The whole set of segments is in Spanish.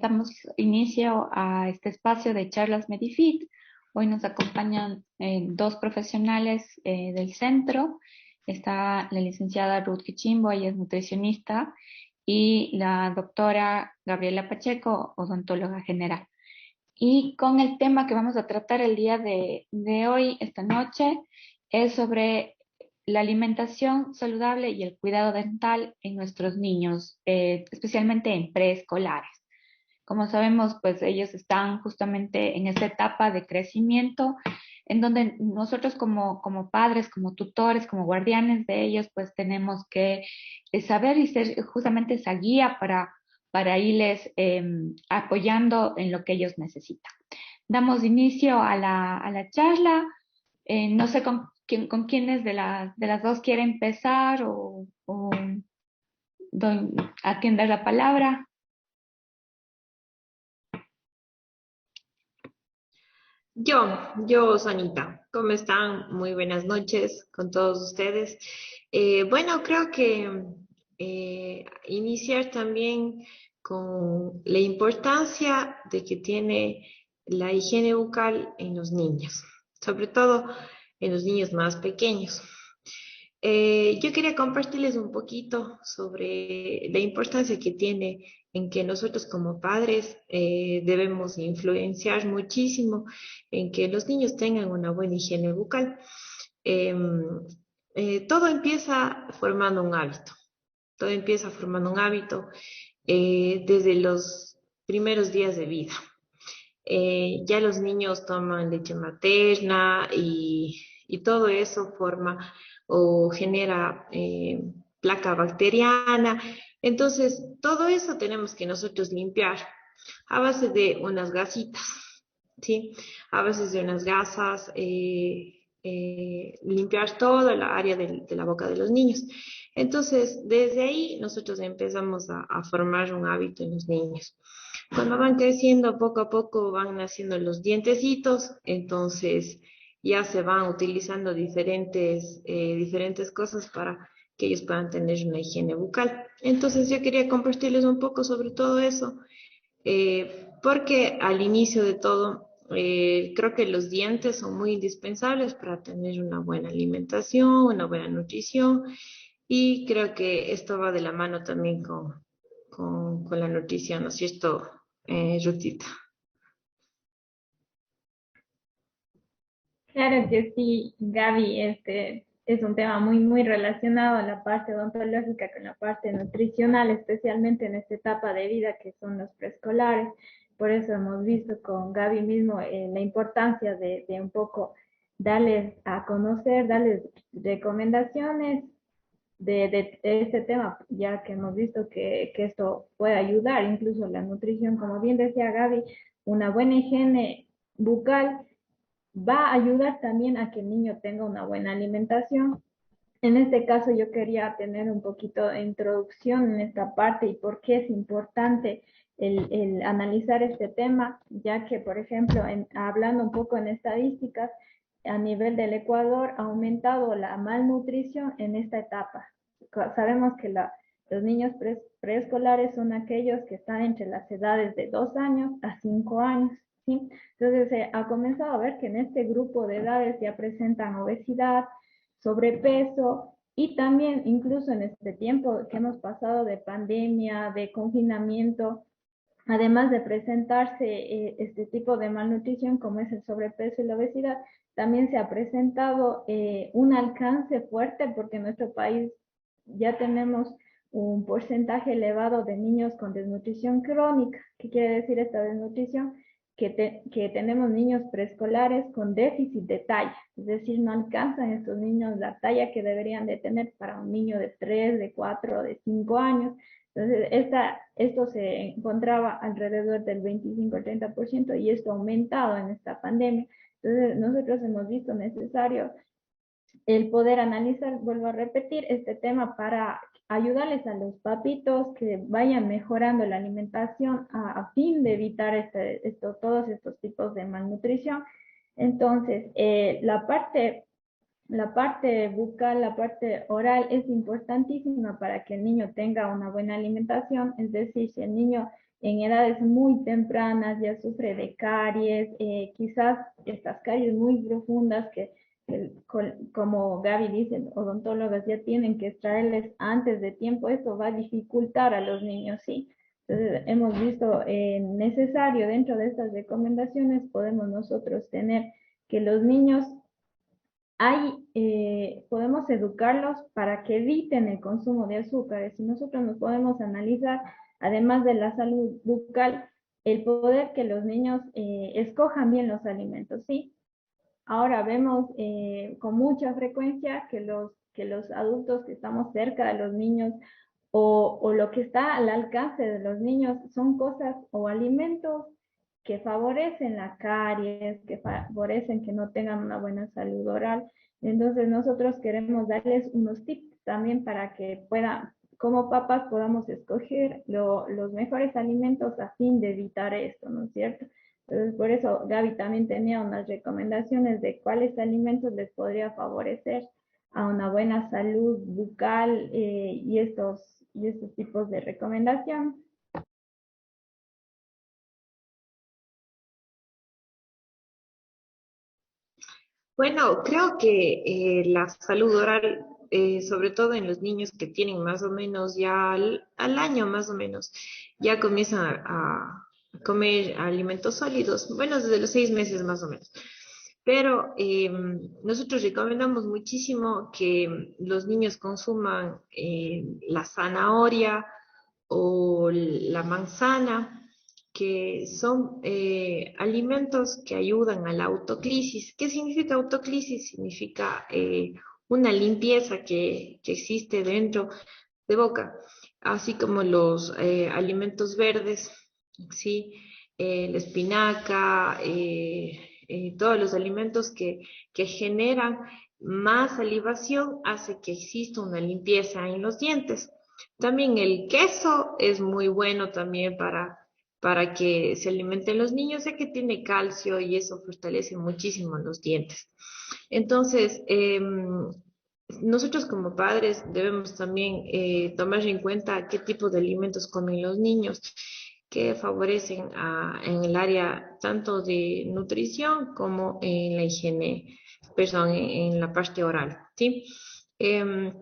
Damos inicio a este espacio de charlas Medifit. Hoy nos acompañan dos profesionales del centro. Está la licenciada Ruth Kichimbo, ella es nutricionista, y la doctora Gabriela Pacheco, odontóloga general. Y con el tema que vamos a tratar el día de hoy, esta noche, es sobre la alimentación saludable y el cuidado dental en nuestros niños, especialmente en preescolares. Como sabemos, pues ellos están justamente en esta etapa de crecimiento, en donde nosotros como padres, como tutores, como guardianes de ellos, pues tenemos que saber y ser justamente esa guía para irles apoyando en lo que ellos necesitan. Damos inicio a la charla. No sé con quiénes de las dos quiere empezar o a quién dar la palabra. Yo, Sonita, ¿cómo están? Muy buenas noches con todos ustedes. Bueno, creo que iniciar también con la importancia de que tiene la higiene bucal en los niños, sobre todo en los niños más pequeños. Yo quería compartirles un poquito sobre la importancia que tiene en que nosotros como padres debemos influenciar muchísimo en que los niños tengan una buena higiene bucal. Em, Todo empieza formando un hábito, todo empieza formando un hábito desde los primeros días de vida. Ya los niños toman leche materna y todo eso forma o genera placa bacteriana. Entonces, todo eso tenemos que nosotros limpiar a base de unas gasitas, ¿sí? A base de unas gasas, limpiar toda la área de la boca de los niños. Entonces, desde ahí nosotros empezamos a formar un hábito en los niños. Cuando van creciendo, poco a poco van naciendo los dientecitos, entonces ya se van utilizando diferentes cosas para que ellos puedan tener una higiene bucal. Entonces yo quería compartirles un poco sobre todo eso, porque al inicio de todo, creo que los dientes son muy indispensables para tener una buena alimentación, una buena nutrición, y creo que esto va de la mano también con la nutrición, ¿no es cierto, Rutita? Claro que sí, Gaby, este es un tema muy relacionado a la parte odontológica con la parte nutricional, especialmente en esta etapa de vida que son los preescolares. Por eso hemos visto con Gaby mismo la importancia de un poco darles a conocer, darles recomendaciones de este tema, ya que hemos visto que esto puede ayudar, incluso la nutrición, como bien decía Gaby, una buena higiene bucal va a ayudar también a que el niño tenga una buena alimentación. En este caso yo quería tener un poquito de introducción en esta parte y por qué es importante el analizar este tema, ya que, por ejemplo, hablando un poco en estadísticas, a nivel del Ecuador ha aumentado la malnutrición en esta etapa. Sabemos que los niños preescolares son aquellos que están entre las edades de 2 años a 5 años, ¿sí? Entonces se ha comenzado a ver que en este grupo de edades ya presentan obesidad, sobrepeso y también incluso en este tiempo que hemos pasado de pandemia, de confinamiento, además de presentarse este tipo de malnutrición como es el sobrepeso y la obesidad, también se ha presentado un alcance fuerte porque en nuestro país ya tenemos un porcentaje elevado de niños con desnutrición crónica. ¿Qué quiere decir esta desnutrición? Que tenemos niños preescolares con déficit de talla, es decir, no alcanzan estos niños la talla que deberían de tener para un niño de 3, de 4, de 5 años. Entonces, esto se encontraba alrededor del 25 al 30% y esto ha aumentado en esta pandemia. Entonces, nosotros hemos visto necesario el poder analizar, vuelvo a repetir, este tema para ayudarles a los papitos que vayan mejorando la alimentación a fin de evitar todos estos tipos de malnutrición. Entonces, la parte la parte bucal, la parte oral es importantísima para que el niño tenga una buena alimentación. Es decir, si el niño en edades muy tempranas ya sufre de caries, quizás estas caries muy profundas que como Gaby dice, odontólogos ya tienen que extraerles antes de tiempo, eso va a dificultar a los niños, ¿sí? Entonces, hemos visto necesario dentro de estas recomendaciones, podemos nosotros tener que los niños podemos educarlos para que eviten el consumo de azúcares. Si nosotros nos podemos analizar, además de la salud bucal, el poder que los niños escojan bien los alimentos, ¿sí? Ahora vemos con mucha frecuencia que los adultos que estamos cerca de los niños o lo que está al alcance de los niños son cosas o alimentos que favorecen la caries, que favorecen que no tengan una buena salud oral. Entonces nosotros queremos darles unos tips también para que puedan, como papás, podamos escoger los mejores alimentos a fin de evitar esto, ¿no es cierto? Entonces, por eso Gaby también tenía unas recomendaciones de cuáles alimentos les podría favorecer a una buena salud bucal y estos tipos de recomendación. Bueno, creo que la salud oral, sobre todo en los niños que tienen más o menos ya al año más o menos, ya comienzan a comer alimentos sólidos, bueno, desde los 6 meses más o menos. Pero nosotros recomendamos muchísimo que los niños consuman la zanahoria o la manzana, que son alimentos que ayudan a la autoclisis. ¿Qué significa autoclisis? Significa una limpieza que existe dentro de boca, así como los alimentos verdes, ¿sí? La espinaca, todos los alimentos que generan más salivación hace que exista una limpieza en los dientes. También el queso es muy bueno también para que se alimenten los niños, ya que tiene calcio y eso fortalece muchísimo los dientes. Entonces, nosotros como padres debemos también tomar en cuenta qué tipo de alimentos comen los niños que favorecen en el área tanto de nutrición como en la higiene, perdón, en la parte oral, ¿sí? Em,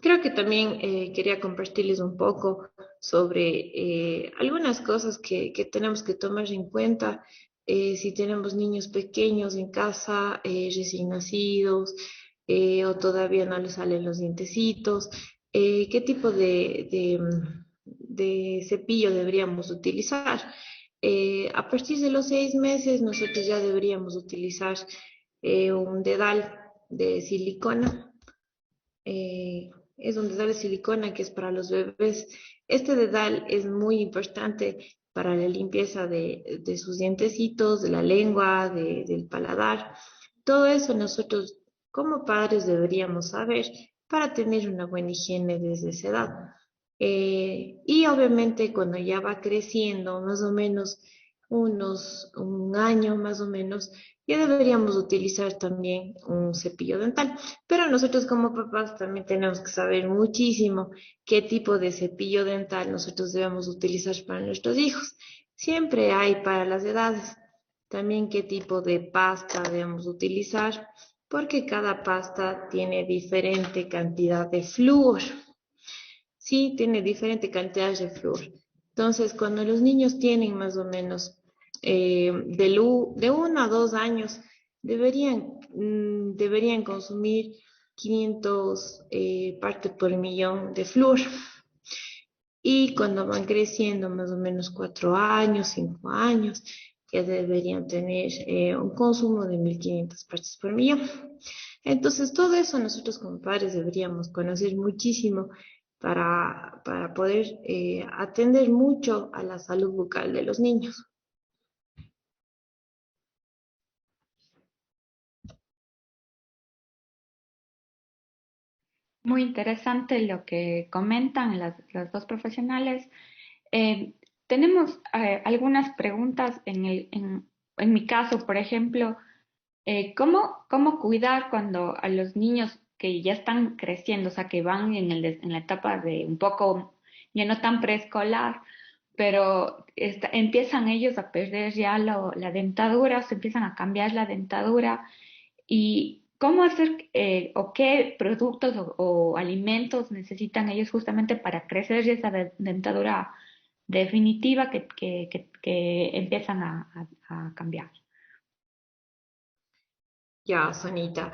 Creo que también quería compartirles un poco sobre algunas cosas que tenemos que tomar en cuenta si tenemos niños pequeños en casa, recién nacidos, o todavía no les salen los dientecitos, qué tipo de cepillo deberíamos utilizar. A partir de los 6 meses nosotros ya deberíamos utilizar un dedal de silicona. Es un dedal de silicona que es para los bebés. Este dedal es muy importante para la limpieza de sus dientecitos, de la lengua, del paladar. Todo eso nosotros como padres deberíamos saber para tener una buena higiene desde esa edad. Y obviamente cuando ya va creciendo, más o menos un año más o menos, ya deberíamos utilizar también un cepillo dental. Pero nosotros como papás también tenemos que saber muchísimo qué tipo de cepillo dental nosotros debemos utilizar para nuestros hijos. Siempre hay para las edades. También qué tipo de pasta debemos utilizar, porque cada pasta tiene diferente cantidad de flúor. Sí, tiene diferente cantidad de flúor. Entonces, cuando los niños tienen más o menos de 1 a 2 años, deberían consumir 500 partes por millón de flúor. Y cuando van creciendo, más o menos 4 años, 5 años, ya deberían tener un consumo de 1500 partes por millón. Entonces, todo eso nosotros como padres deberíamos conocer muchísimo para poder atender mucho a la salud bucal de los niños. Muy interesante lo que comentan las dos profesionales. Tenemos algunas preguntas en mi caso, por ejemplo. ¿Cómo cuidar cuando a los niños que ya están creciendo, o sea, que van en la etapa de un poco, ya no tan preescolar, pero empiezan ellos a perder ya la dentadura, se empiezan a cambiar la dentadura y cómo hacer o qué productos o alimentos necesitan ellos justamente para crecer ya esa dentadura definitiva que empiezan a cambiar? Ya, Sonita,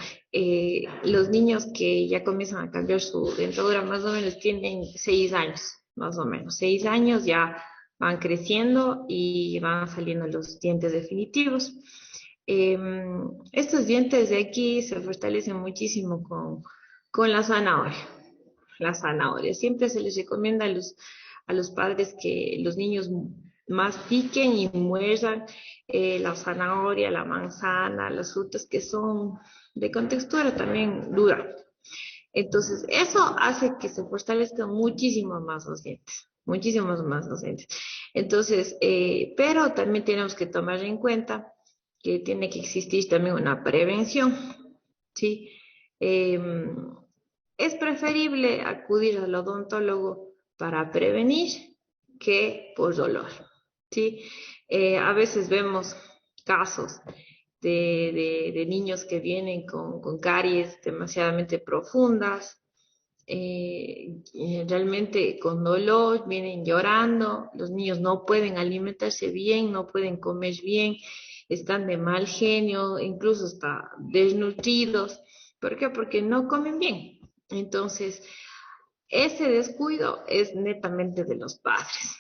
los niños que ya comienzan a cambiar su dentadura más o menos tienen 6 años, más o menos. 6 años ya van creciendo y van saliendo los dientes definitivos. Estos dientes de aquí se fortalecen muchísimo con la zanahoria. La zanahoria. Siempre se les recomienda a los padres que los niños mastiquen y muerdan la zanahoria, la manzana, las frutas que son de contextura también dura. Entonces, eso hace que se fortalezcan muchísimo más los dientes, muchísimos más los dientes. Entonces, pero también tenemos que tomar en cuenta que tiene que existir también una prevención, ¿sí? Eh, es preferible acudir al odontólogo para prevenir que por dolor, ¿sí? A veces vemos casos de niños que vienen con caries demasiadamente profundas, realmente con dolor, vienen llorando, los niños no pueden alimentarse bien, no pueden comer bien, están de mal genio, incluso hasta desnutridos. ¿Por qué? Porque no comen bien. Entonces, ese descuido es netamente de los padres.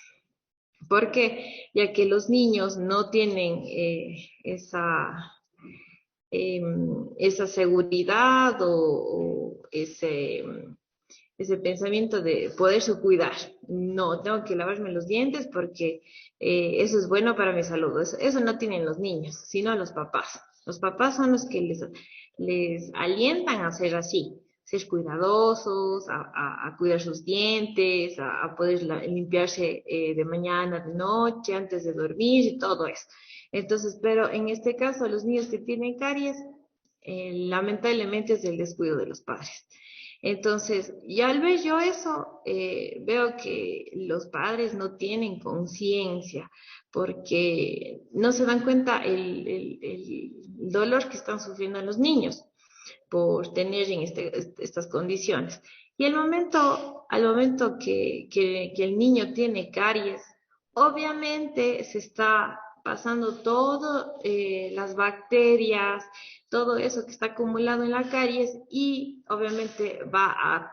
¿Por qué? Ya que los niños no tienen eh, esa seguridad o ese pensamiento de poderse cuidar. No, tengo que lavarme los dientes porque eso es bueno para mi salud. Eso no tienen los niños, sino los papás. Los papás son los que les alientan a ser así, ser cuidadosos, a cuidar sus dientes, a poder limpiarse de mañana, de noche, antes de dormir y todo eso. Entonces, pero en este caso, los niños que tienen caries, lamentablemente es el descuido de los padres. Entonces, y al ver yo eso, veo que los padres no tienen conciencia porque no se dan cuenta el dolor que están sufriendo los niños por tener en estas condiciones. Y al momento que el niño tiene caries, obviamente se está pasando todo, las bacterias, todo eso que está acumulado en la caries y obviamente va a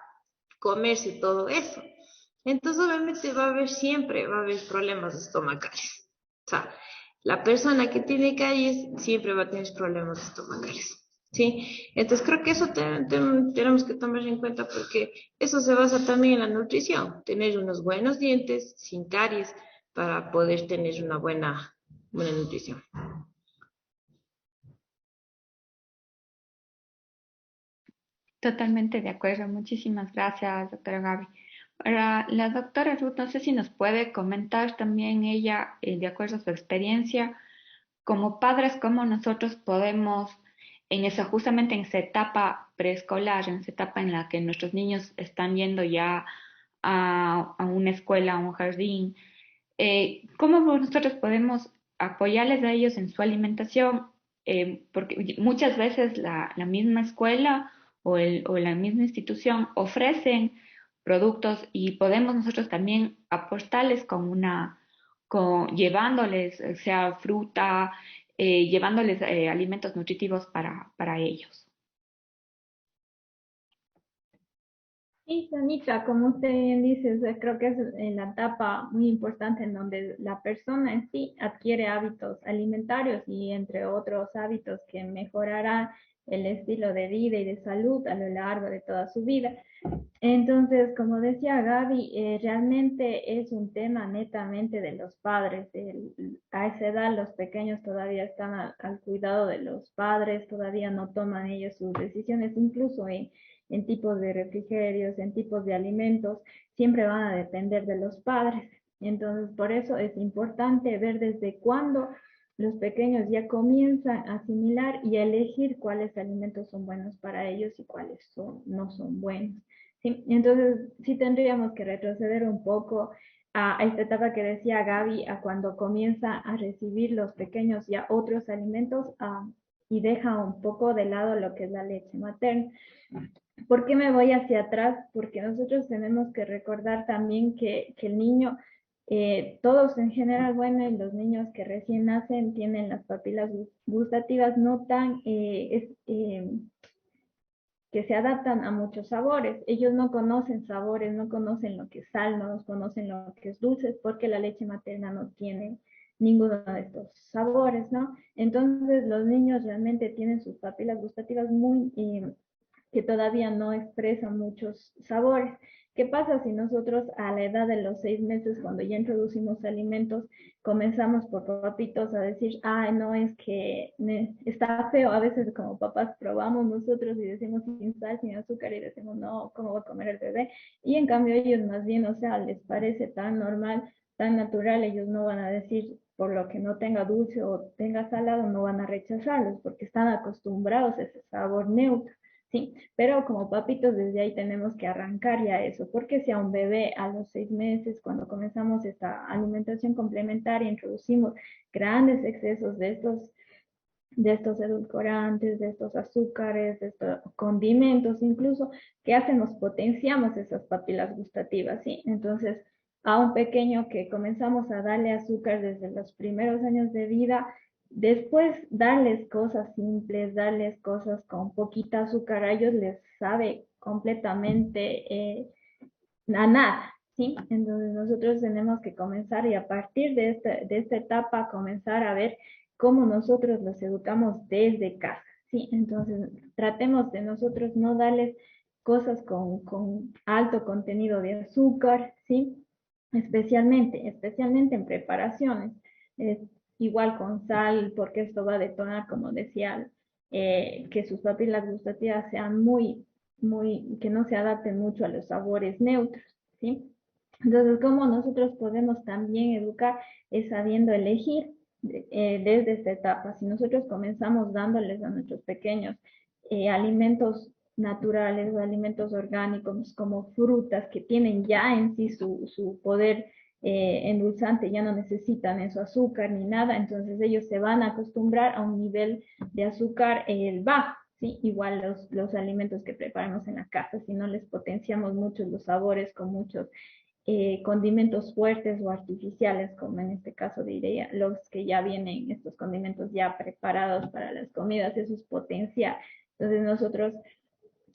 comerse todo eso. Entonces obviamente va a haber problemas estomacales. O sea, la persona que tiene caries siempre va a tener problemas estomacales. ¿Sí? Entonces creo que eso tenemos que tomar en cuenta porque eso se basa también en la nutrición, tener unos buenos dientes sin caries para poder tener una buena nutrición. Totalmente de acuerdo. Muchísimas gracias, doctora Gaby. Ahora, la doctora Ruth, no sé si nos puede comentar también ella, de acuerdo a su experiencia, como padres, cómo nosotros podemos, justamente en esa etapa preescolar, en esa etapa en la que nuestros niños están yendo ya a una escuela, a un jardín, cómo nosotros podemos apoyarles a ellos en su alimentación, porque muchas veces la misma escuela o la misma institución ofrecen productos y podemos nosotros también aportarles llevándoles, sea fruta, llevándoles alimentos nutritivos para ellos. Sí, Sanita, como usted bien dice, o sea, creo que es en la etapa muy importante en donde la persona en sí adquiere hábitos alimentarios y entre otros hábitos que mejorarán el estilo de vida y de salud a lo largo de toda su vida. Entonces, como decía Gaby, realmente es un tema netamente de los padres. A esa edad los pequeños todavía están al cuidado de los padres, todavía no toman ellos sus decisiones, incluso en tipos de refrigerios, en tipos de alimentos, siempre van a depender de los padres. Entonces, por eso es importante ver desde cuándo los pequeños ya comienzan a asimilar y a elegir cuáles alimentos son buenos para ellos y cuáles no son buenos. ¿Sí? Entonces, sí tendríamos que retroceder un poco a esta etapa que decía Gaby, a cuando comienza a recibir los pequeños ya otros alimentos y deja un poco de lado lo que es la leche materna. ¿Por qué me voy hacia atrás? Porque nosotros tenemos que recordar también que el niño, todos en general, bueno, y los niños que recién nacen tienen las papilas gustativas no tan, que se adaptan a muchos sabores. Ellos no conocen sabores, no conocen lo que es sal, no conocen lo que es dulce, porque la leche materna no tiene ninguno de estos sabores, ¿no? Entonces los niños realmente tienen sus papilas gustativas muy que todavía no expresan muchos sabores. ¿Qué pasa si nosotros a la edad de los 6 meses, cuando ya introducimos alimentos, comenzamos por papitos a decir, ay, no, es que está feo? A veces como papás probamos nosotros y decimos sin sal, sin azúcar, y decimos, no, ¿cómo va a comer el bebé? Y en cambio ellos más bien, o sea, les parece tan normal, tan natural, ellos no van a decir, por lo que no tenga dulce o tenga salado, no van a rechazarlos, porque están acostumbrados a ese sabor neutro. Sí, pero como papitos desde ahí tenemos que arrancar ya eso, porque si a un bebé a los 6 meses, cuando comenzamos esta alimentación complementaria, introducimos grandes excesos de estos edulcorantes, de estos azúcares, de estos condimentos incluso, ¿qué hacemos? Potenciamos esas papilas gustativas, ¿sí? Entonces, a un pequeño que comenzamos a darle azúcar desde los primeros años de vida, después darles cosas simples, darles cosas con poquita azúcar, a ellos les sabe completamente a nada, ¿sí? Entonces nosotros tenemos que comenzar y a partir de esta etapa comenzar a ver cómo nosotros los educamos desde casa, ¿sí? Entonces tratemos de nosotros no darles cosas con alto contenido de azúcar, ¿sí? Especialmente en preparaciones. Eh, Igual con sal, porque esto va a detonar, como decía, que sus papilas gustativas sean que no se adapten mucho a los sabores neutros, ¿sí? Entonces, ¿cómo nosotros podemos también educar? Es sabiendo elegir desde esta etapa. Si nosotros comenzamos dándoles a nuestros pequeños alimentos naturales o alimentos orgánicos como frutas que tienen ya en sí su poder endulzante, ya no necesitan eso azúcar ni nada, entonces ellos se van a acostumbrar a un nivel de azúcar bajo. ¿Sí? Igual los alimentos que preparamos en la casa, si no les potenciamos mucho los sabores con muchos condimentos fuertes o artificiales, como en este caso diría, los que ya vienen, estos condimentos ya preparados para las comidas, eso es potenciar. Entonces nosotros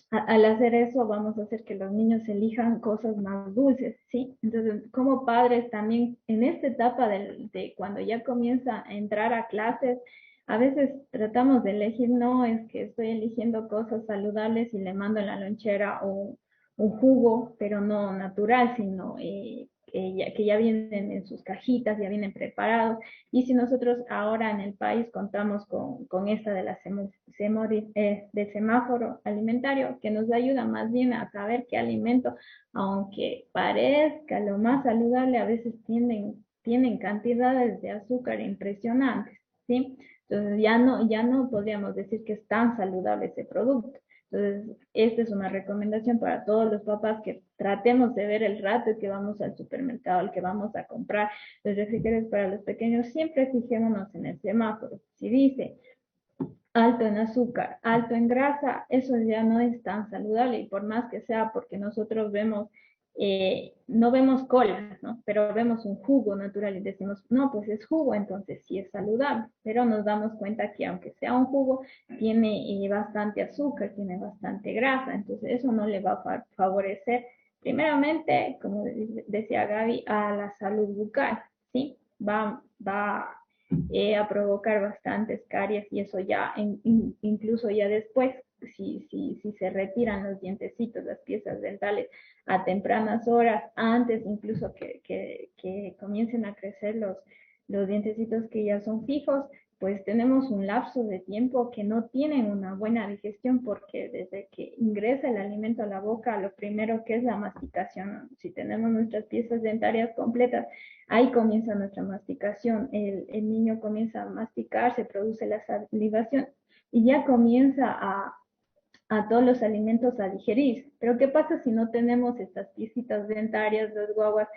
al hacer eso vamos a hacer que los niños elijan cosas más dulces, ¿sí? Entonces, como padres también en esta etapa de cuando ya comienza a entrar a clases, a veces tratamos de elegir, no, es que estoy eligiendo cosas saludables y le mando en la lonchera un jugo, pero no natural, sino que ya vienen en sus cajitas, ya vienen preparados. Y si nosotros ahora en el país contamos con esta de la del semáforo alimentario, que nos ayuda más bien a saber qué alimento, aunque parezca lo más saludable, a veces tienen cantidades de azúcar impresionantes, ¿sí? Entonces ya no podríamos decir que es tan saludable ese producto. Entonces, esta es una recomendación para todos los papás que tratemos de ver el rato que vamos al supermercado, al que vamos a comprar los refrigerios para los pequeños. Siempre fijémonos en el semáforo. Si dice alto en azúcar, alto en grasa, eso ya no es tan saludable y por más que sea porque nosotros vemos, no vemos cola, ¿no? Pero vemos un jugo natural y decimos, no, pues es jugo, entonces sí es saludable, pero nos damos cuenta que aunque sea un jugo, tiene bastante azúcar, tiene bastante grasa, entonces eso no le va a favorecer, primeramente, como decía Gaby, a la salud bucal, ¿sí? Va a provocar bastantes caries y eso ya, incluso ya después, si se retiran los dientecitos, las piezas dentales a tempranas horas, antes incluso que comiencen a crecer los dientecitos que ya son fijos, pues tenemos un lapso de tiempo que no tienen una buena digestión porque desde que ingresa el alimento a la boca, lo primero que es la masticación, si tenemos nuestras piezas dentarias completas, ahí comienza nuestra masticación, el niño comienza a masticar, se produce la salivación y ya comienza a todos los alimentos a digerir. Pero ¿qué pasa si no tenemos estas piecitas dentarias? Los guaguas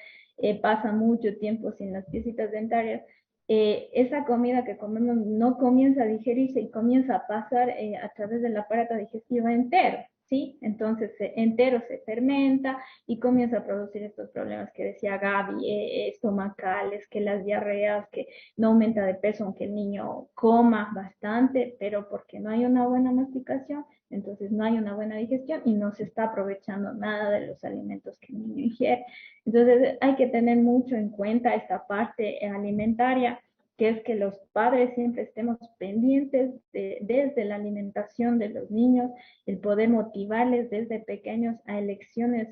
pasan mucho tiempo sin las piecitas dentarias. Esa comida que comemos no comienza a digerirse y comienza a pasar a través del aparato digestivo entero, ¿sí? Entonces entero se fermenta y comienza a producir estos problemas que decía Gaby, estomacales, que las diarreas, que no aumenta de peso aunque el niño coma bastante, pero porque no hay una buena masticación, entonces no hay una buena digestión y no se está aprovechando nada de los alimentos que el niño ingiere. Entonces hay que tener mucho en cuenta esta parte alimentaria, que es que los padres siempre estemos pendientes desde la alimentación de los niños, el poder motivarles desde pequeños a elecciones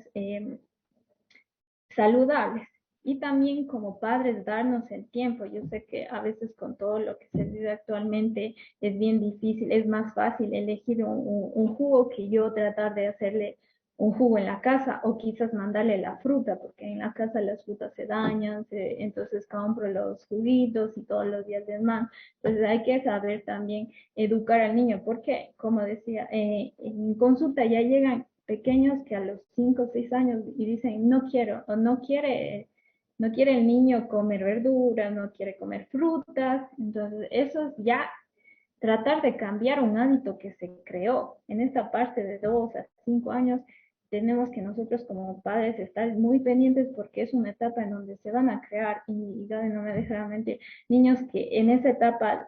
saludables. Y también como padres darnos el tiempo. Yo sé que a veces con todo lo que se vive actualmente es bien difícil, es más fácil elegir un jugo que yo tratar de hacerle un jugo en la casa o quizás mandarle la fruta, porque en la casa las frutas se dañan, entonces compro los juguitos y todos los días les mando. Entonces hay que saber también educar al niño, porque como decía, en consulta ya llegan pequeños que a los 5 o 6 años y dicen no quiero o no quiere el niño comer verduras, no quiere comer frutas. Entonces eso es ya tratar de cambiar un hábito que se creó en esta parte de 2 a 5 años. Tenemos que nosotros como padres estar muy pendientes porque es una etapa en donde se van a crear, y Gaby no me dejará mentir, niños que en esa etapa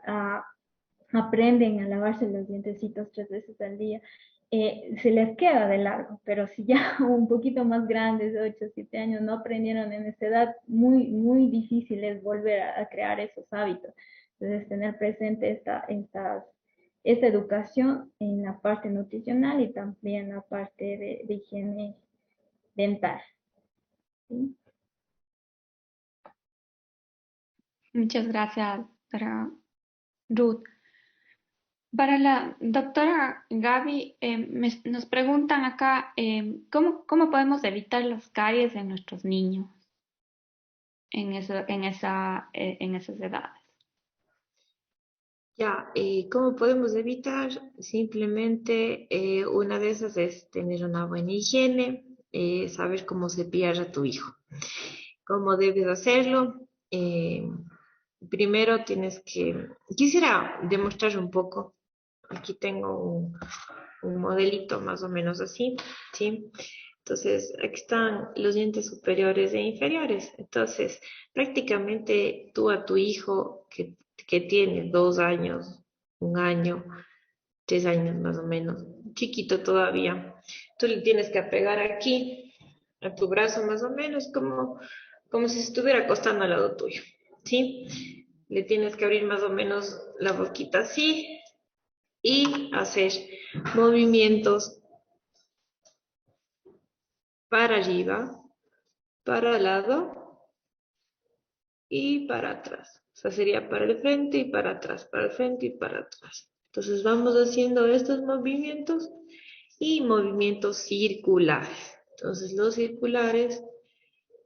aprenden a lavarse los dientecitos 3 veces al día, se les queda de largo, pero si ya un poquito más grandes, de 8 o 7 años, no aprendieron en esa edad, muy difícil es volver a crear esos hábitos. Entonces, tener presente esta educación en la parte nutricional y también la parte de higiene dental. ¿Sí? Muchas gracias, doctora Ruth. Para la doctora Gaby, nos preguntan acá, ¿cómo podemos evitar las caries en nuestros niños en esas edades? Ya, ¿cómo podemos evitar? Simplemente una de esas es tener una buena higiene, saber cómo cepillar a tu hijo. ¿Cómo debes hacerlo? Eh, Primero tienes que... Quisiera demostrar un poco. Aquí tengo un modelito más o menos así, ¿sí? Entonces, aquí están los dientes superiores e inferiores. Entonces, prácticamente tú a tu hijo que tiene 2 años, 1 año, 3 años más o menos, chiquito todavía, tú le tienes que apegar aquí a tu brazo más o menos como si se estuviera acostando al lado tuyo, ¿sí? Le tienes que abrir más o menos la boquita así y hacer movimientos para arriba, para el lado y para atrás. O sea, sería para el frente y para atrás, para el frente y para atrás. Entonces vamos haciendo estos movimientos y movimientos circulares. Entonces los circulares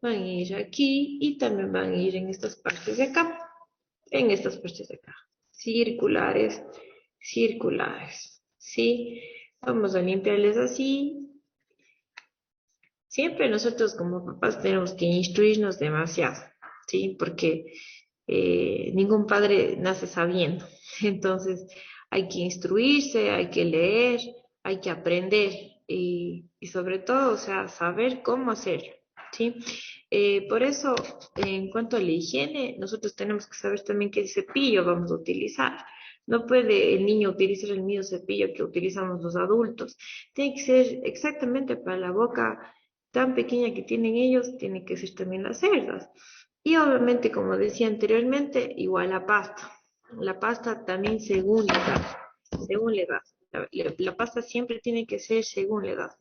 van a ir aquí y también van a ir en estas partes de acá, en estas partes de acá. Circulares, circulares, ¿sí? Vamos a limpiarles así. Siempre nosotros como papás tenemos que instruirnos demasiado, ¿sí? Porque ningún padre nace sabiendo. Entonces hay que instruirse, hay que leer, hay que aprender y sobre todo, o sea, saber cómo hacerlo, ¿sí? Por eso, en cuanto a la higiene, nosotros tenemos que saber también qué cepillo vamos a utilizar. No puede el niño utilizar el mismo cepillo que utilizamos los adultos. Tiene que ser exactamente para la boca tan pequeña que tienen ellos, tiene que ser también las cerdas. Y obviamente, como decía anteriormente, igual la pasta. La pasta también según la edad, según la edad. La pasta siempre tiene que ser según la edad.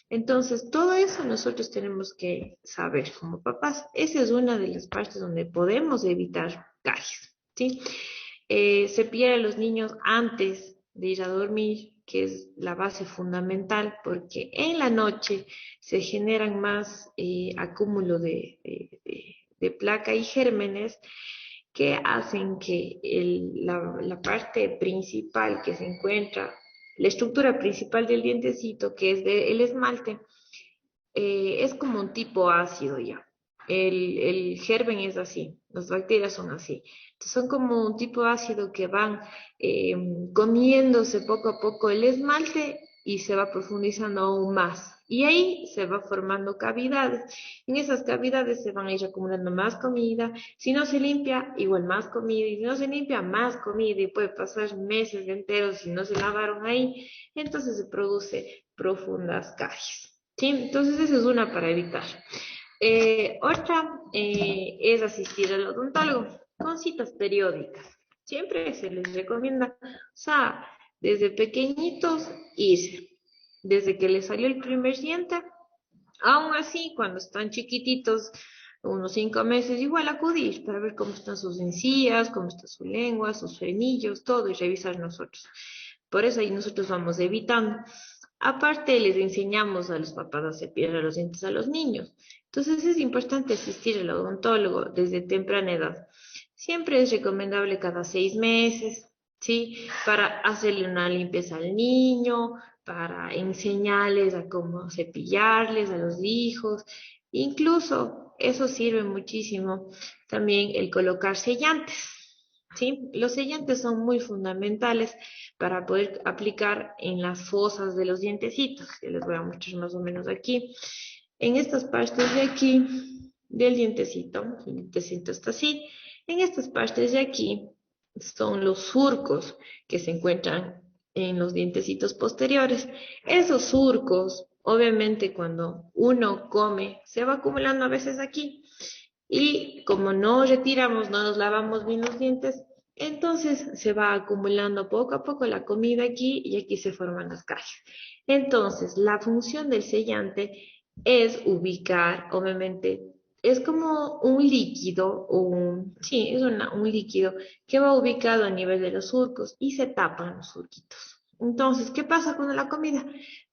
Entonces, todo eso nosotros tenemos que saber como papás. Esa es una de las partes donde podemos evitar caries, ¿sí? Cepillar a los niños antes de ir a dormir, que es la base fundamental, porque en la noche se generan más acúmulo de placa y gérmenes que hacen que la parte principal que se encuentra, la estructura principal del dientecito, que es el esmalte, es como un tipo ácido ya. El germen es así, las bacterias son así. Entonces son como un tipo ácido que van eh, comiéndose poco a poco el esmalte y se va profundizando aún más. Y ahí se va formando cavidades. En esas cavidades se van a ir acumulando más comida. Si no se limpia, igual más comida. Y si no se limpia, más comida. Y puede pasar meses enteros si no se lavaron ahí. Entonces se produce profundas caries. ¿Sí? Entonces esa es una para evitar. Otra es asistir al odontólogo con citas periódicas. Siempre se les recomienda, o sea, desde pequeñitos irse, desde que les salió el primer diente, aún así, cuando están chiquititos, unos 5 meses, igual acudir para ver cómo están sus encías, cómo está su lengua, sus frenillos, todo y revisar nosotros. Por eso ahí nosotros vamos evitando. Aparte, les enseñamos a los papás a cepillar los dientes a los niños. Entonces es importante asistir al odontólogo desde temprana edad. Siempre es recomendable cada 6 meses, ¿sí? Para hacerle una limpieza al niño, para enseñarles a cómo cepillarles a los hijos. Incluso eso sirve muchísimo también el colocar sellantes. ¿Sí? Los sellantes son muy fundamentales para poder aplicar en las fosas de los dientecitos, que les voy a mostrar más o menos aquí. En estas partes de aquí del dientecito, el dientecito está así, en estas partes de aquí son los surcos que se encuentran en los dientecitos posteriores. Esos surcos, obviamente cuando uno come, se va acumulando a veces aquí. Y como no retiramos, no nos lavamos bien los dientes, entonces se va acumulando poco a poco la comida aquí y aquí se forman las caries. Entonces, la función del sellante es ubicar, obviamente, es como un líquido, sí, es un líquido que va ubicado a nivel de los surcos y se tapan los surquitos. Entonces, ¿qué pasa con la comida?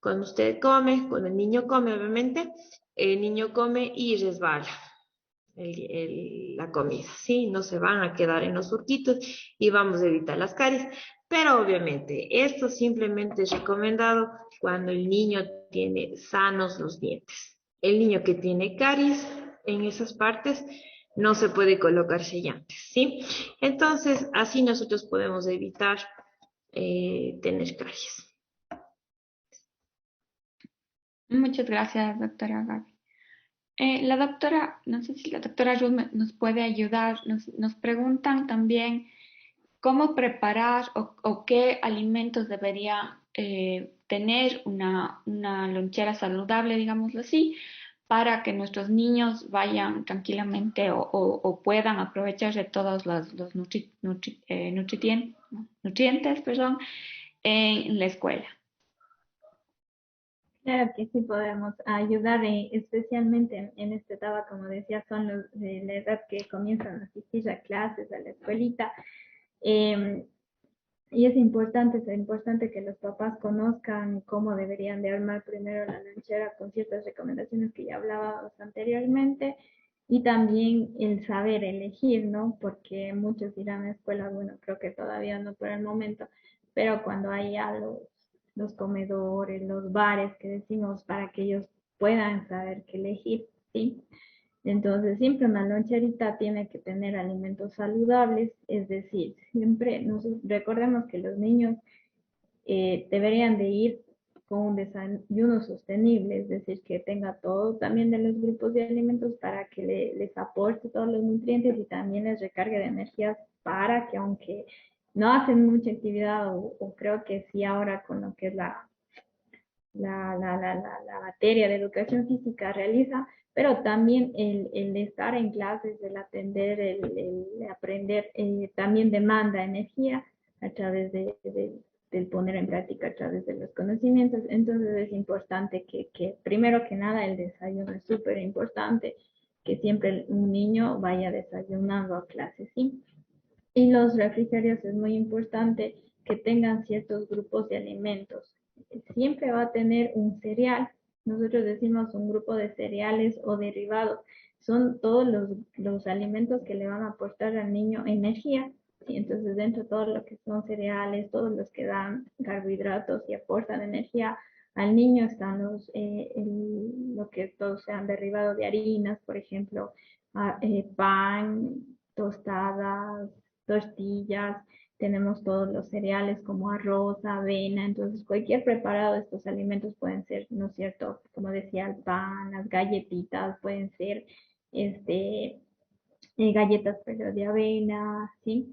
Cuando usted come, cuando el niño come, obviamente, el niño come y resbala la comida, ¿sí? No se van a quedar en los surquitos y vamos a evitar las caries. Pero obviamente esto simplemente es recomendado cuando el niño tiene sanos los dientes. El niño que tiene caries en esas partes no se puede colocar sellantes, ¿sí? Entonces así nosotros podemos evitar tener caries. Muchas gracias, doctora Gaby. La doctora, no sé si la doctora Ruth nos puede ayudar. Nos preguntan también cómo preparar o qué alimentos debería tener una lonchera saludable, digámoslo así, para que nuestros niños vayan tranquilamente o puedan aprovechar de todos los nutrientes, perdón, en la escuela. Claro que sí podemos ayudar, especialmente en esta etapa, como decía, son los de la edad que comienzan a asistir a clases, a la escuelita. Eh, y es importante que los papás conozcan cómo deberían de armar primero la lonchera con ciertas recomendaciones que ya hablábamos anteriormente y también el saber elegir, ¿no? Porque muchos irán a escuela, bueno, creo que todavía no por el momento, pero cuando haya los comedores, los bares que decimos para que ellos puedan saber qué elegir, ¿sí? Entonces, siempre una loncherita tiene que tener alimentos saludables, es decir, siempre recordemos que los niños deberían de ir con un desayuno sostenible, es decir, que tenga todo también de los grupos de alimentos para que les aporte todos los nutrientes y también les recargue de energías para que aunque no hacen mucha actividad o creo que sí ahora con lo que es la materia de educación física realiza, pero también el estar en clases, el atender, el aprender, también demanda energía a través del poner en práctica a través de los conocimientos. Entonces es importante que primero que nada el desayuno es súper importante, que siempre un niño vaya desayunando a clases, ¿sí? Y los refrigerios es muy importante que tengan ciertos grupos de alimentos. Siempre va a tener un cereal. Nosotros decimos un grupo de cereales o derivados. Son todos los alimentos que le van a aportar al niño energía. Sí, entonces dentro de todo lo que son cereales, todos los que dan carbohidratos y aportan energía al niño están lo que todos sean derivados de harinas, por ejemplo, pan, tostadas, tortillas, tenemos todos los cereales como arroz, avena, entonces cualquier preparado de estos alimentos pueden ser, ¿no es cierto? Como decía, el pan, las galletitas, pueden ser este, galletas pero de avena, ¿sí?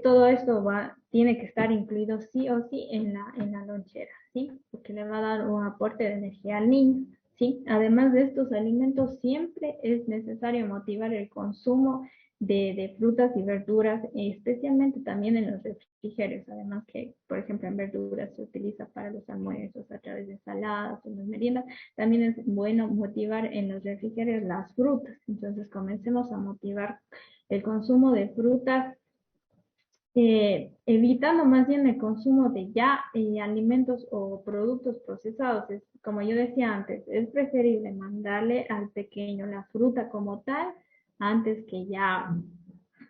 Todo esto tiene que estar incluido sí o sí en la lonchera, ¿sí? Porque le va a dar un aporte de energía al niño, ¿sí? Además de estos alimentos, siempre es necesario motivar el consumo de frutas y verduras, especialmente también en los refrigerios, además que, por ejemplo, en verduras se utiliza para los almuerzos a través de ensaladas o las meriendas, también es bueno motivar en los refrigerios las frutas. Entonces comencemos a motivar el consumo de frutas, evitando más bien el consumo de ya alimentos o productos procesados. Como yo decía antes, es preferible mandarle al pequeño la fruta como tal antes que ya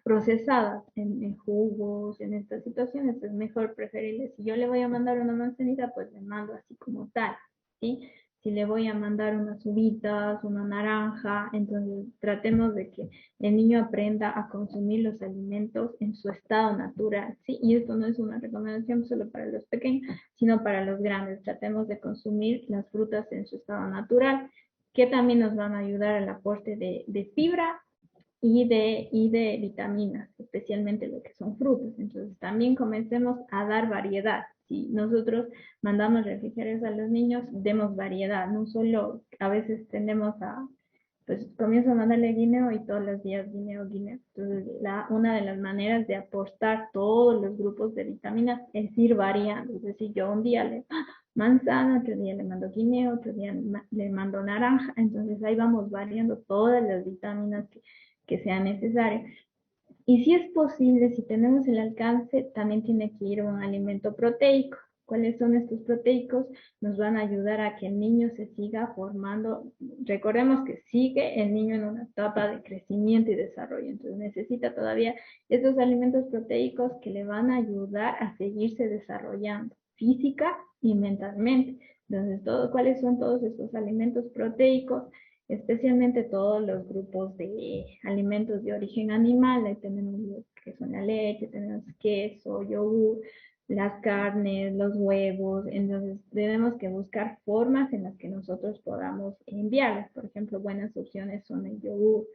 procesadas en jugos, en estas situaciones, es mejor preferible. Si yo le voy a mandar una manzanita, pues le mando así como tal, ¿sí? Si le voy a mandar unas uvitas, una naranja, entonces tratemos de que el niño aprenda a consumir los alimentos en su estado natural, ¿sí? Y esto no es una recomendación solo para los pequeños, sino para los grandes. Tratemos de consumir las frutas en su estado natural, que también nos van a ayudar al aporte de fibra y de vitaminas, especialmente lo que son frutas. Entonces, también comencemos a dar variedad. Si nosotros mandamos refrigerios a los niños, demos variedad, no solo a veces tendemos a, pues comienzo a mandarle guineo y todos los días guineo, guineo. Entonces, una de las maneras de aportar todos los grupos de vitaminas es ir variando. Es decir, yo un día le manzana, otro día le mando guineo, otro día le mando naranja. Entonces, ahí vamos variando todas las vitaminas que sea necesario. Y si es posible, si tenemos el alcance, también tiene que ir un alimento proteico. ¿Cuáles son estos proteicos? Nos van a ayudar a que el niño se siga formando. Recordemos que sigue el niño en una etapa de crecimiento y desarrollo, entonces necesita todavía estos alimentos proteicos que le van a ayudar a seguirse desarrollando física y mentalmente. Entonces, ¿cuáles son todos estos alimentos proteicos? Especialmente todos los grupos de alimentos de origen animal. Ahí tenemos lo que son la leche, tenemos queso, yogur, las carnes, los huevos. Entonces tenemos que buscar formas en las que nosotros podamos enviarlas. Por ejemplo, buenas opciones son el yogur,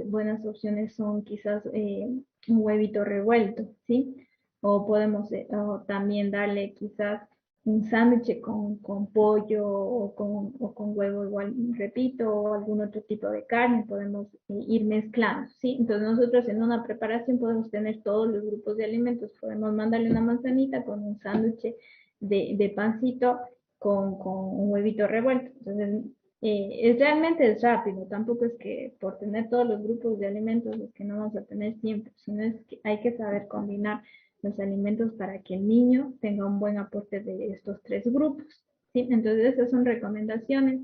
buenas opciones son quizás un huevito revuelto, ¿sí? O podemos o también darle quizás un sándwich con pollo o con huevo, igual, repito, o algún otro tipo de carne, podemos ir mezclando, ¿sí? Entonces nosotros en una preparación podemos tener todos los grupos de alimentos, podemos mandarle una manzanita con un sándwich de pancito con un huevito revuelto. Entonces, realmente es rápido, tampoco es que por tener todos los grupos de alimentos los que no vamos a tener siempre, sino es que hay que saber combinar los alimentos para que el niño tenga un buen aporte de estos tres grupos, ¿sí? Entonces esas son recomendaciones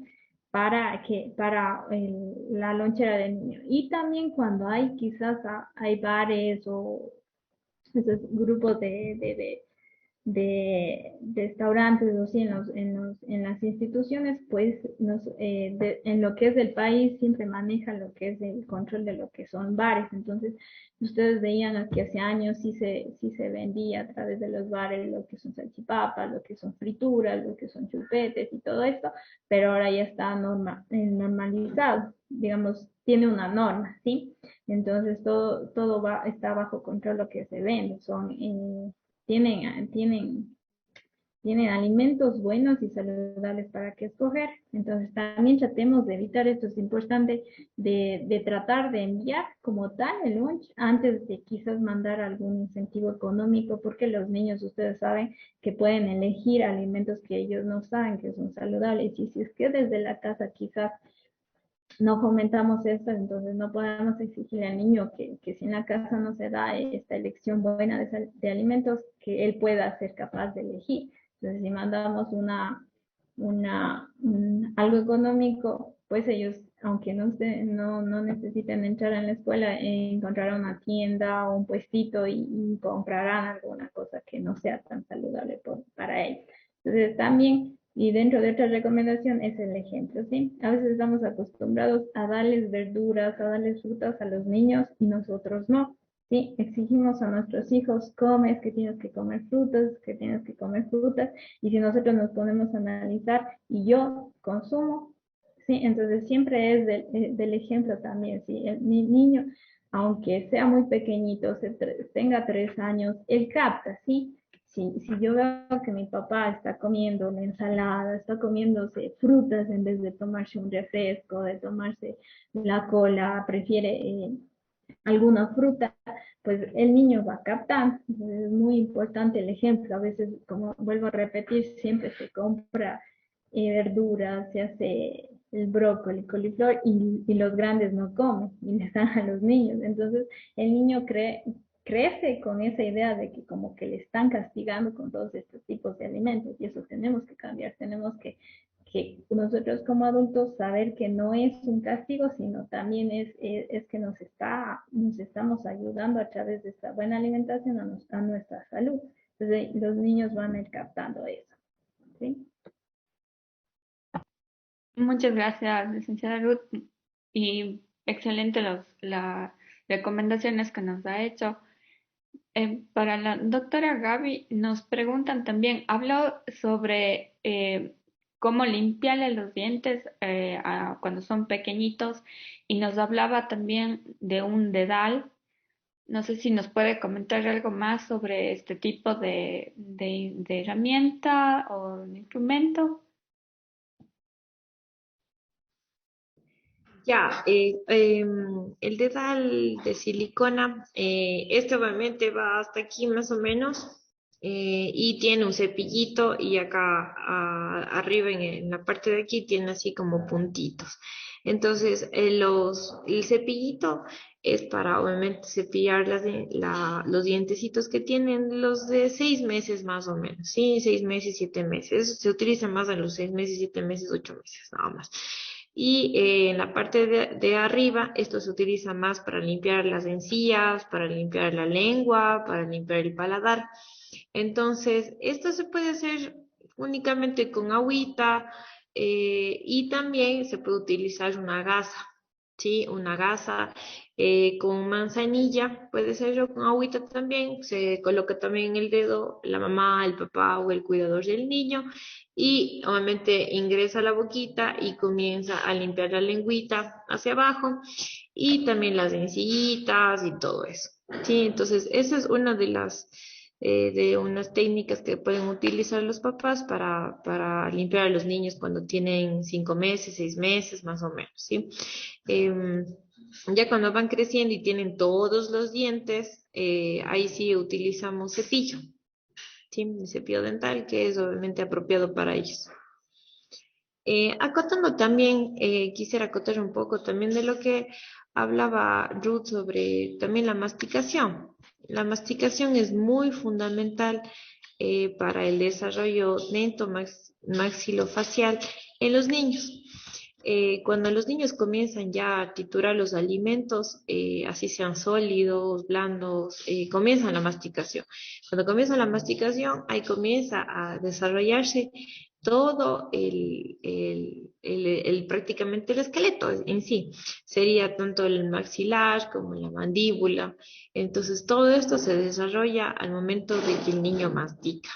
para la lonchera del niño. Y también cuando hay quizás hay bares o esos grupos de restaurantes o sí, en las instituciones, pues en lo que es el país siempre maneja lo que es el control de lo que son bares. Entonces, ustedes veían que hace años sí se vendía a través de los bares lo que son salchipapas, lo que son frituras, lo que son chupetes y todo esto, pero ahora ya está normalizado, digamos, tiene una norma, ¿sí? Entonces, todo está bajo control lo que se vende, tienen, tienen alimentos buenos y saludables para que escoger. Entonces también tratemos de evitar esto. Es importante de tratar de enviar como tal el lunch antes de quizás mandar algún incentivo económico, porque los niños, ustedes saben que pueden elegir alimentos que ellos no saben que son saludables. Y si es que desde la casa quizás no fomentamos esto, entonces no podemos exigirle al niño que si en la casa no se da esta elección buena de alimentos, que él pueda ser capaz de elegir. Entonces, si mandamos algo económico, pues ellos, aunque no necesiten entrar en la escuela, encontrarán una tienda o un puestito y comprarán alguna cosa que no sea tan saludable para ellos. Entonces, también, y dentro de otra recomendación es el ejemplo, ¿sí? A veces estamos acostumbrados a darles verduras, a darles frutas a los niños y nosotros no. Sí, exigimos a nuestros hijos, comes, que tienes que comer frutas, que tienes que comer frutas, y si nosotros nos ponemos a analizar y yo consumo, sí, entonces siempre es del ejemplo también, sí, mi niño, aunque sea muy pequeñito, tenga 3 años, él capta, sí. Si yo veo que mi papá está comiendo una ensalada, está comiéndose frutas en vez de tomarse un refresco, de tomarse la cola, prefiere alguna fruta, pues el niño va a captar. Es muy importante el ejemplo. A veces, como vuelvo a repetir, siempre se compra verduras, se hace el brócoli, coliflor y los grandes no comen y les dan a los niños. Entonces el niño crece con esa idea de que como que le están castigando con todos estos tipos de alimentos y eso tenemos que cambiar, tenemos que nosotros como adultos saber que no es un castigo, sino también es que nos estamos ayudando a través de esta buena alimentación a nuestra salud. Entonces los niños van a ir captando eso, ¿sí? Muchas gracias, licenciada Ruth, y excelente las recomendaciones que nos ha hecho. Para la doctora Gaby, nos preguntan también, habló sobre cómo limpiarle los dientes cuando son pequeñitos y nos hablaba también de un dedal. No sé si nos puede comentar algo más sobre este tipo de herramienta o de instrumento. Ya, el dedal de silicona, este obviamente va hasta aquí más o menos y tiene un cepillito y acá arriba en la parte de aquí tiene así como puntitos. Entonces, el cepillito es para obviamente cepillar los dientecitos que tienen los de 6 meses más o menos, sí, 6 meses, 7 meses. Se utiliza más en los 6 meses, 7 meses, 8 meses, nada más. Y en la parte de arriba, esto se utiliza más para limpiar las encías, para limpiar la lengua, para limpiar el paladar. Entonces, esto se puede hacer únicamente con agüita y también se puede utilizar una gasa, ¿sí? Una gasa con manzanilla, puede ser yo con agüita también. Se coloca también en el dedo la mamá, el papá o el cuidador del niño y obviamente ingresa a la boquita y comienza a limpiar la lengüita hacia abajo y también las encillitas y todo eso. Sí, entonces esa es una de unas técnicas que pueden utilizar los papás para limpiar a los niños cuando tienen 5 meses, 6 meses, más o menos, ¿sí? Em, ya cuando van creciendo y tienen todos los dientes, ahí sí utilizamos cepillo, ¿sí? El cepillo dental, que es obviamente apropiado para ellos. Acotando también, quisiera acotar un poco también de lo que hablaba Ruth sobre también la masticación. La masticación es muy fundamental para el desarrollo maxilofacial en los niños. Cuando los niños comienzan ya a triturar los alimentos, así sean sólidos, blandos, comienzan la masticación. Cuando comienza la masticación, ahí comienza a desarrollarse todo prácticamente el esqueleto en sí. Sería tanto el maxilar como la mandíbula. Entonces, todo esto se desarrolla al momento de que el niño mastica.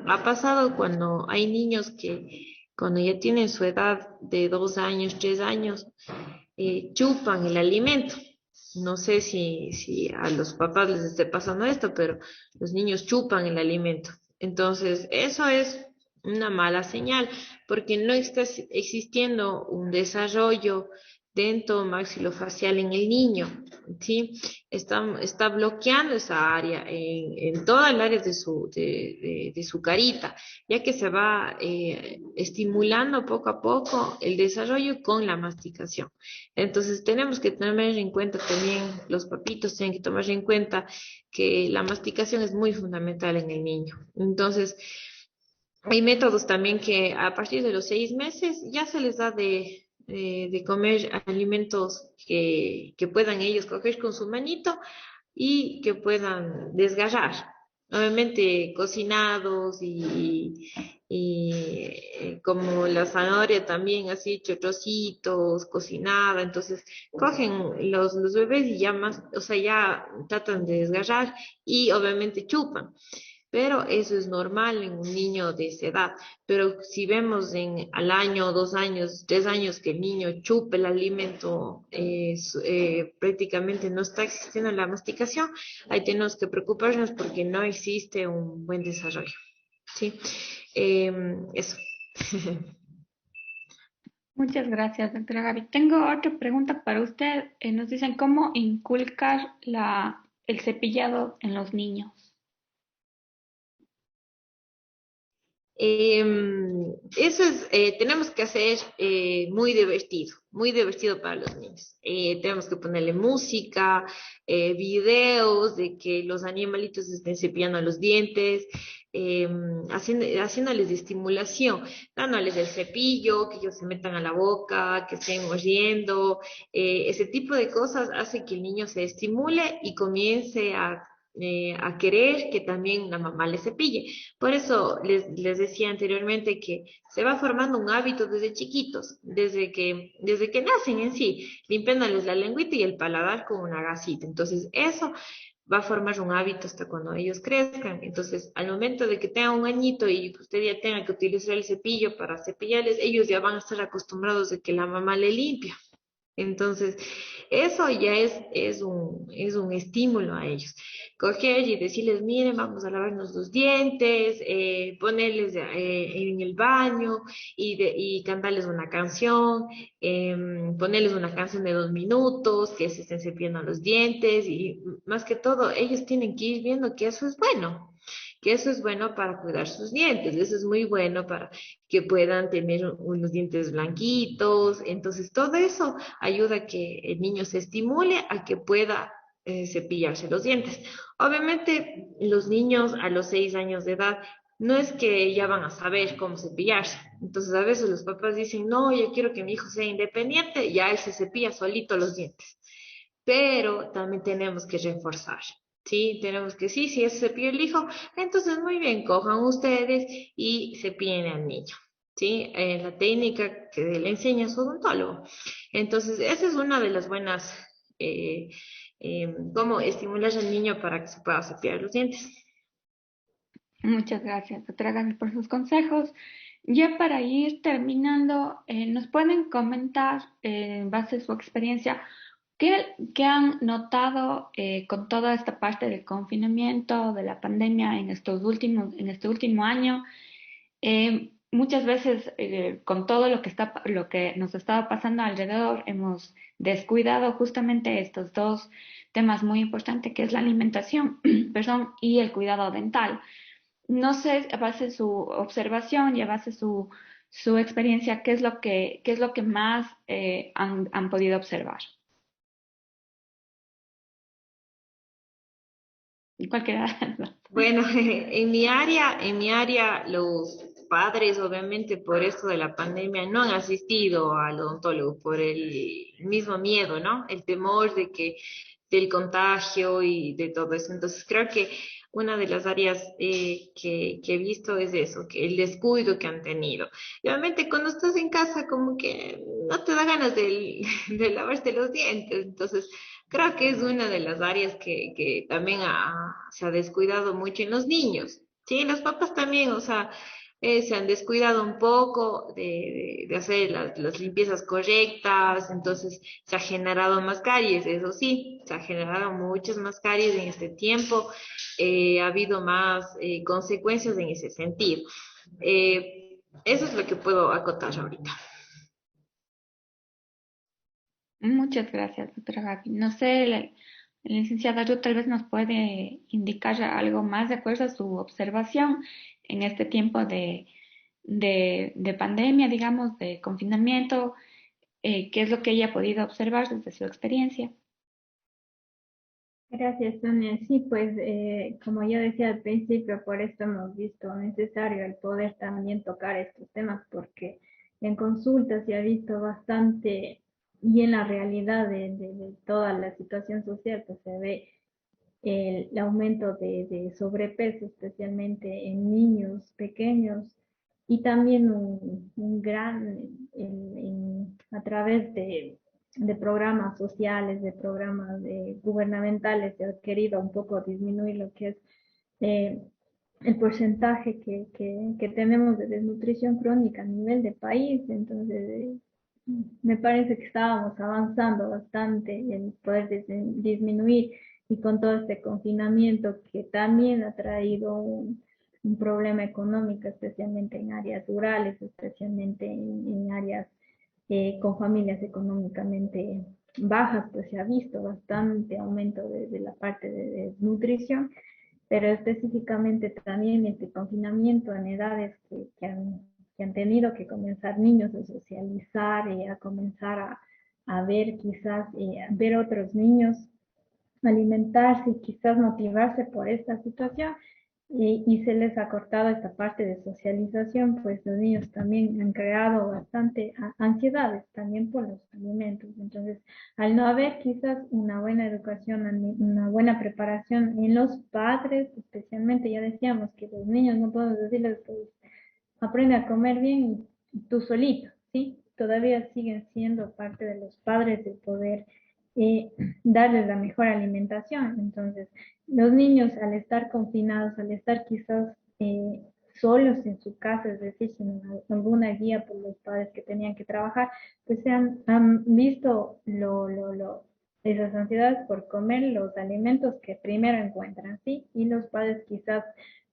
Ha pasado cuando hay niños que cuando ya tienen su edad de 2 años, 3 años, chupan el alimento. No sé si a los papás les esté pasando esto, pero los niños chupan el alimento. Entonces, eso es una mala señal, porque no está existiendo un desarrollo dento-maxilofacial en el niño, ¿sí? Está bloqueando esa área en toda el área de su carita, ya que se va estimulando poco a poco el desarrollo con la masticación. Entonces tenemos que tener en cuenta también, los papitos tienen que tomar en cuenta que la masticación es muy fundamental en el niño. Entonces, hay métodos también que a partir de los 6 meses ya se les da de comer alimentos que puedan ellos coger con su manito y que puedan desgarrar. Obviamente cocinados y como la zanahoria también así hecho trocitos, cocinada. Entonces cogen los bebés y ya más, o sea, ya tratan de desgarrar y obviamente chupan, pero eso es normal en un niño de esa edad. Pero si vemos al año, 2 años, 3 años que el niño chupa el alimento, prácticamente no está existiendo la masticación, ahí tenemos que preocuparnos porque no existe un buen desarrollo. ¿Sí? Eso. Muchas gracias, doctora Gaby. Tengo otra pregunta para usted. Nos dicen cómo inculcar el cepillado en los niños. Eso es, tenemos que hacer muy divertido para los niños. Tenemos que ponerle música, videos de que los animalitos estén cepillando los dientes, haciéndoles de estimulación, dándoles el cepillo, que ellos se metan a la boca, que estén mordiendo. Ese tipo de cosas hace que el niño se estimule y comience a querer que también la mamá le cepille. Por eso les decía anteriormente que se va formando un hábito desde chiquitos, desde que nacen en sí, limpiándoles la lengüita y el paladar con una gasita. Entonces, eso va a formar un hábito hasta cuando ellos crezcan. Entonces, al momento de que tengan un añito y usted ya tenga que utilizar el cepillo para cepillarles, ellos ya van a estar acostumbrados de que la mamá le limpia. Entonces, eso ya es un estímulo a ellos. Coger y decirles, miren, vamos a lavarnos los dientes, ponerles en el baño y cantarles una canción, ponerles una canción de 2 minutos, que se estén cepillando los dientes y más que todo, ellos tienen que ir viendo que eso es bueno para cuidar sus dientes, eso es muy bueno para que puedan tener unos dientes blanquitos. Entonces, todo eso ayuda a que el niño se estimule a que pueda cepillarse los dientes. Obviamente, los niños a los 6 años de edad no es que ya van a saber cómo cepillarse. Entonces, a veces los papás dicen, no, yo quiero que mi hijo sea independiente, ya él se cepilla solito los dientes. Pero también tenemos que reforzar. Sí, tenemos que sí, si es cepillo el hijo, entonces muy bien, cojan ustedes y cepillen al niño. ¿Sí? La técnica que le enseña su odontólogo. Entonces, esa es una de las buenas, cómo estimular al niño para que se pueda cepillar los dientes. Muchas gracias, doctora Gaby, por sus consejos. Ya para ir terminando, ¿nos pueden comentar, en base a su experiencia, qué han notado con toda esta parte del confinamiento, de la pandemia en este último año? Muchas veces con todo lo que nos estaba pasando alrededor, hemos descuidado justamente estos dos temas muy importantes, que es la alimentación, perdón, y el cuidado dental. No sé, a base de su observación y a base de su experiencia, qué es lo que más han podido observar. Y cualquiera de las dos. Bueno, en mi área, los padres, obviamente, por esto de la pandemia, no han asistido al odontólogo por el mismo miedo, ¿no? El temor del contagio y de todo eso. Entonces, creo que una de las áreas que he visto es eso, que el descuido que han tenido. Y obviamente, cuando estás en casa, como que no te da ganas de lavarte los dientes. Entonces, creo que es una de las áreas que también se ha descuidado mucho en los niños. Sí, los papás también, o sea, se han descuidado un poco de hacer las limpiezas correctas, entonces se ha generado más caries, eso sí, se ha generado muchas más caries en este tiempo, ha habido más consecuencias en ese sentido. Eso es lo que puedo acotar ahorita. Muchas gracias, doctora Gaby. No sé, la licenciada Ruth tal vez nos puede indicar algo más de acuerdo a su observación en este tiempo de pandemia, digamos, de confinamiento, qué es lo que ella ha podido observar desde su experiencia. Gracias, Sonia. Sí, pues como yo decía al principio, por esto hemos visto necesario el poder también tocar estos temas, porque en consulta se ha visto bastante y en la realidad de toda la situación social, pues se ve el aumento de sobrepeso, especialmente en niños pequeños, y también un gran, a través de programas sociales, de programas gubernamentales, se ha querido un poco disminuir lo que es eh, el porcentaje que tenemos de desnutrición crónica a nivel de país. Entonces, me parece que estábamos avanzando bastante en poder disminuir, y con todo este confinamiento que también ha traído un problema económico, especialmente en áreas rurales, especialmente en áreas con familias económicamente bajas, pues se ha visto bastante aumento de la parte de desnutrición, pero específicamente también este confinamiento en edades que han tenido que comenzar niños a socializar, a comenzar a ver quizás, ver otros niños alimentarse y quizás motivarse por esta situación, y se les ha cortado esta parte de socialización, pues los niños también han creado bastante ansiedades también por los alimentos. Entonces, al no haber quizás una buena educación, una buena preparación en los padres, especialmente, ya decíamos que los niños no podemos decirles, pues, aprende a comer bien tú solito, ¿sí? Todavía siguen siendo parte de los padres el poder eh, darles la mejor alimentación. Entonces, los niños al estar confinados, al estar quizás solos en su casa, es decir, sin alguna guía por los padres que tenían que trabajar, pues han visto esas ansiedades por comer los alimentos que primero encuentran, ¿sí? Y los padres quizás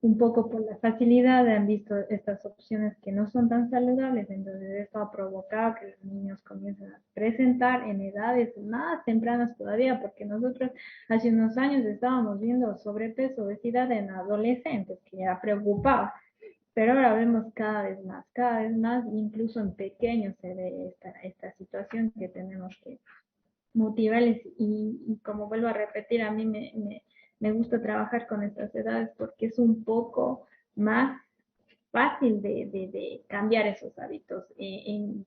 un poco por la facilidad han visto estas opciones que no son tan saludables. Entonces esto ha provocado que los niños comiencen a presentar en edades más tempranas todavía, porque nosotros hace unos años estábamos viendo sobrepeso, obesidad en adolescentes, que ya preocupaba, pero ahora vemos cada vez más, incluso en pequeños se ve esta situación que tenemos que motivarles. Y como vuelvo a repetir, a mí me gusta trabajar con estas edades porque es un poco más fácil de cambiar esos hábitos.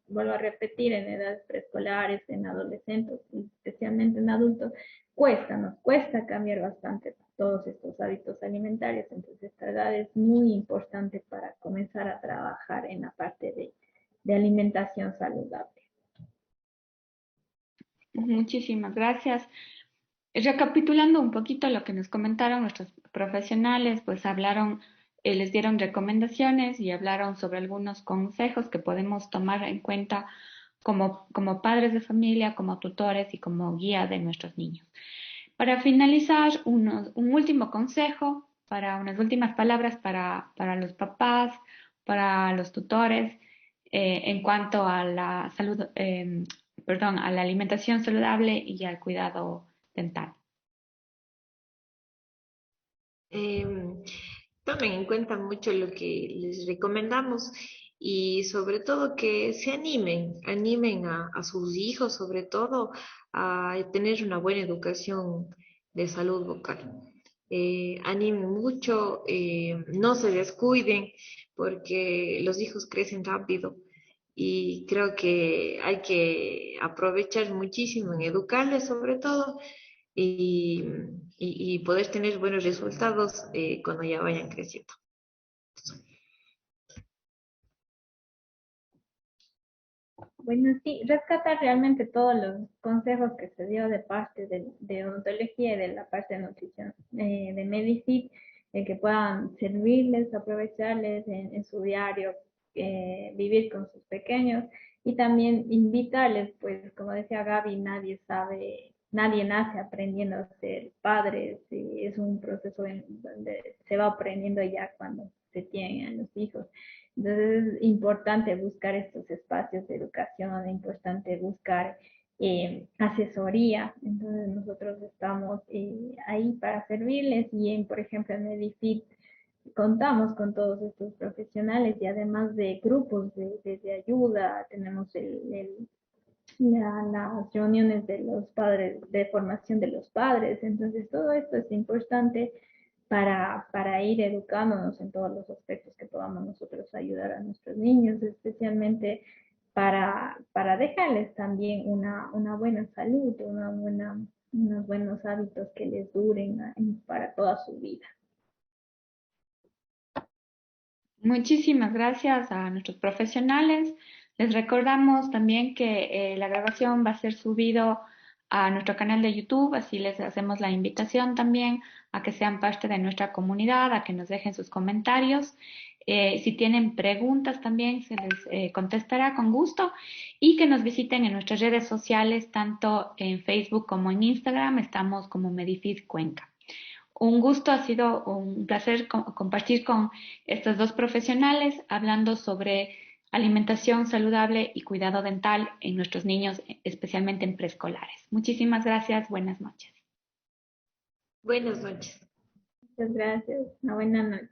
Vuelvo a repetir, en edades preescolares, en adolescentes, especialmente en adultos, nos cuesta cambiar bastante todos estos hábitos alimentarios. Entonces, esta edad es muy importante para comenzar a trabajar en la parte de alimentación saludable. Muchísimas gracias. Recapitulando un poquito lo que nos comentaron nuestros profesionales, pues hablaron, les dieron recomendaciones y hablaron sobre algunos consejos que podemos tomar en cuenta como padres de familia, como tutores y como guía de nuestros niños. Para finalizar, un último consejo, para unas últimas palabras para los papás, para los tutores, en cuanto a la salud, perdón, a la alimentación saludable y al cuidado dental. Em, Tomen en cuenta mucho lo que les recomendamos y sobre todo que se animen a sus hijos, sobre todo a tener una buena educación de salud bucal. Animen mucho, no se descuiden porque los hijos crecen rápido y creo que hay que aprovechar muchísimo en educarles sobre todo y, y poder tener buenos resultados cuando ya vayan creciendo. Bueno, sí, rescatar realmente todos los consejos que se dio de parte de odontología y de la parte de nutrición de Medifit, que puedan servirles, aprovecharles en su diario, vivir con sus pequeños, y también invitarles, pues como decía Gaby, nadie sabe, nadie nace aprendiendo a ser padre, sí, es un proceso donde se va aprendiendo ya cuando se tienen los hijos. Entonces es importante buscar estos espacios de educación, es importante buscar asesoría. Entonces nosotros estamos ahí para servirles y por ejemplo en Medifit contamos con todos estos profesionales y además de grupos de ayuda, tenemos las reuniones de los padres, de formación de los padres. Entonces todo esto es importante para ir educándonos en todos los aspectos que podamos nosotros ayudar a nuestros niños, especialmente para dejarles también una buena salud, unos buenos hábitos que les duren para toda su vida. Muchísimas gracias a nuestros profesionales. Les recordamos también que la grabación va a ser subido a nuestro canal de YouTube, así les hacemos la invitación también a que sean parte de nuestra comunidad, a que nos dejen sus comentarios. Si tienen preguntas también se les contestará con gusto y que nos visiten en nuestras redes sociales, tanto en Facebook como en Instagram, estamos como Medifit Cuenca. Un gusto, ha sido un placer compartir con estos dos profesionales hablando sobre alimentación saludable y cuidado dental en nuestros niños, especialmente en preescolares. Muchísimas gracias. Buenas noches. Buenas noches. Muchas gracias. Una buena noche.